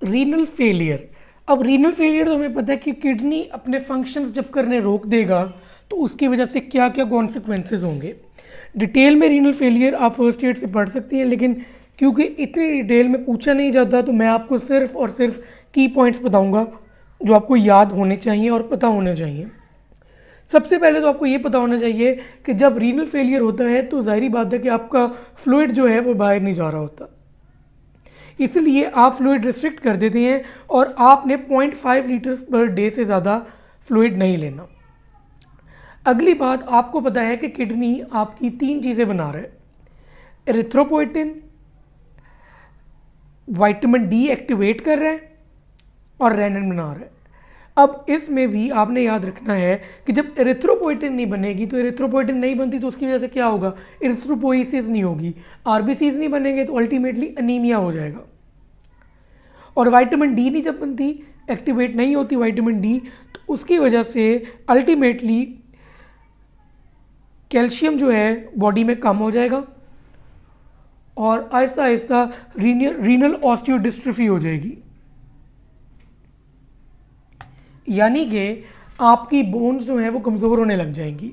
Renal failure. अब renal failure तो हमें पता है कि किडनी अपने फंक्शंस जब करने रोक देगा तो उसकी वजह से क्या क्या कॉन्सिक्वेंसेज होंगे। डिटेल में रीनल फेलियर आप फर्स्ट एड से पढ़ सकती हैं, लेकिन क्योंकि इतनी डिटेल में पूछा नहीं जाता तो मैं आपको सिर्फ और सिर्फ की पॉइंट्स बताऊंगा जो आपको याद होने चाहिए और पता होने चाहिए। सबसे पहले तो आपको ये पता होना चाहिए कि जब रीनल फेलियर होता है तो जाहिर बात है कि आपका फ्लूइड जो है वो बाहर नहीं जा रहा होता, इसलिए आप फ्लूइड रिस्ट्रिक्ट कर देते हैं और आपने 0.5 लीटर्स पर डे से ज़्यादा फ्लूइड नहीं लेना। अगली बात, आपको पता है कि किडनी आपकी 3 चीज़ें बना रहा है, एरिथ्रोपोइटिन, विटामिन डी एक्टिवेट कर रहा है और रेनिन बना रहा है। अब इसमें भी आपने याद रखना है कि जब एरिथ्रोपोइटिन नहीं बनेगी तो एरिथ्रोपोइटिन नहीं बनती तो उसकी वजह से क्या होगा, एरिथ्रोपोइसिस नहीं होगी, आरबीसीज नहीं बनेंगे तो अल्टीमेटली अनीमिया हो जाएगा। और विटामिन डी नहीं जब बनती, एक्टिवेट नहीं होती विटामिन डी, तो उसकी वजह से अल्टीमेटली कैल्शियम जो है बॉडी में कम हो जाएगा और आहिस्ता आहिस्ता रीनल ऑस्टियोडिस्ट्रॉफी हो जाएगी, यानी कि आपकी बोन्स जो हैं वो कमज़ोर होने लग जाएंगी।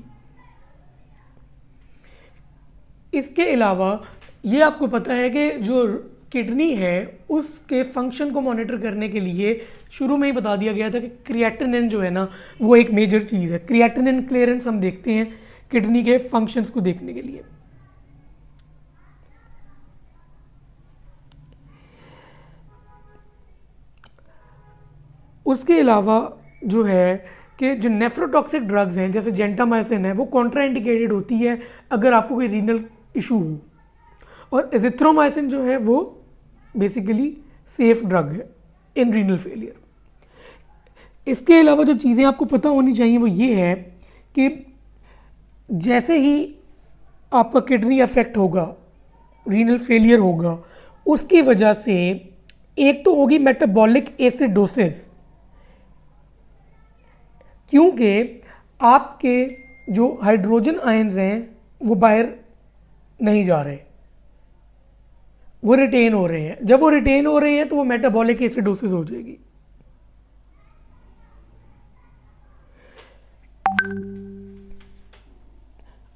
इसके अलावा ये आपको पता है कि जो किडनी है उसके फंक्शन को मॉनिटर करने के लिए शुरू में ही बता दिया गया था कि क्रिएटिनिन जो है ना वो एक मेजर चीज़ है। क्रिएटिनिन क्लियरेंस हम देखते हैं किडनी के फंक्शंस को देखने के लिए। उसके अलावा जो है कि जो नेफ्रोटॉक्सिक ड्रग्स हैं जैसे जेंटामाइसिन है वो कॉन्ट्राइंडिकेटेड होती है अगर आपको कोई रीनल इशू हो, और एजिथ्रोमाइसिन जो है वो बेसिकली सेफ ड्रग है इन रीनल फेलियर। इसके अलावा जो चीज़ें आपको पता होनी चाहिए वो ये है कि जैसे ही आपका किडनी अफेक्ट होगा, रीनल फेलियर होगा, उसकी वजह से एक तो होगी मेटाबॉलिक एसिडोसिस, क्योंकि आपके जो हाइड्रोजन आयंस हैं वो बाहर नहीं जा रहे, वो रिटेन हो रहे हैं। जब वो रिटेन हो रहे हैं तो वो मेटाबॉलिक एसिडोसिस हो जाएगी।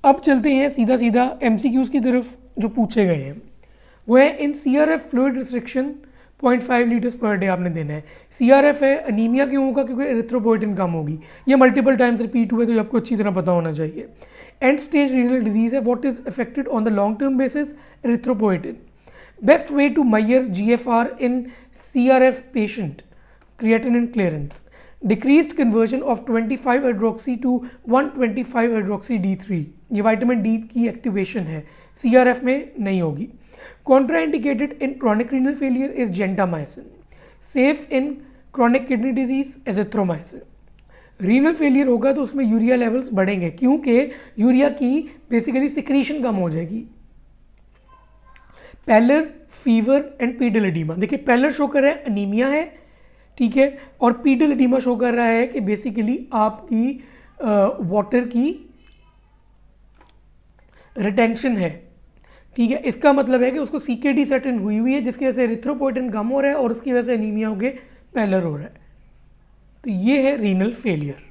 अब चलते हैं सीधा सीधा एमसीक्यूज की तरफ जो पूछे गए हैं। वो है in CRF fluid restriction 0.5 litres per day आपने देना है। सीआरएफ है, अनीमिया क्यों होगा, क्योंकि एरिथ्रोपोइटिन कम होगी। ये मल्टीपल टाइम्स रिपीट हुए तो ये आपको अच्छी तरह पता होना चाहिए। एंड स्टेज रीनल डिजीज है, what is affected on the long term basis, erythropoietin. Best way to measure GFR in CRF patient, creatinine clearance, decreased conversion of 25 hydroxy to 125 hydroxy D3, ये विटामिन डी की activation है, CRF में नहीं होगी। Contraindicated in chronic renal failure is gentamicin, safe in chronic kidney disease azithromycin। Renal failure होगा तो उसमें urea levels बढ़ेंगे क्योंकि यूरिया की बेसिकली सिक्रीशन कम हो जाएगी। Pallor, fever and pedal oedema. देखिए पैलर शो कर रहा है अनीमिया है, ठीक है, और पीडल एडीमा शो कर रहा है कि बेसिकली आपकी वाटर की रिटेंशन है, ठीक है। इसका मतलब है कि उसको सीकेडी सेटन हुई हुई है जिसकी वजह से एरिथ्रोपोइटिन कम हो रहा है और उसकी वजह से अनीमिया हो गए पैलर हो रहा है। तो ये है रीनल फेलियर।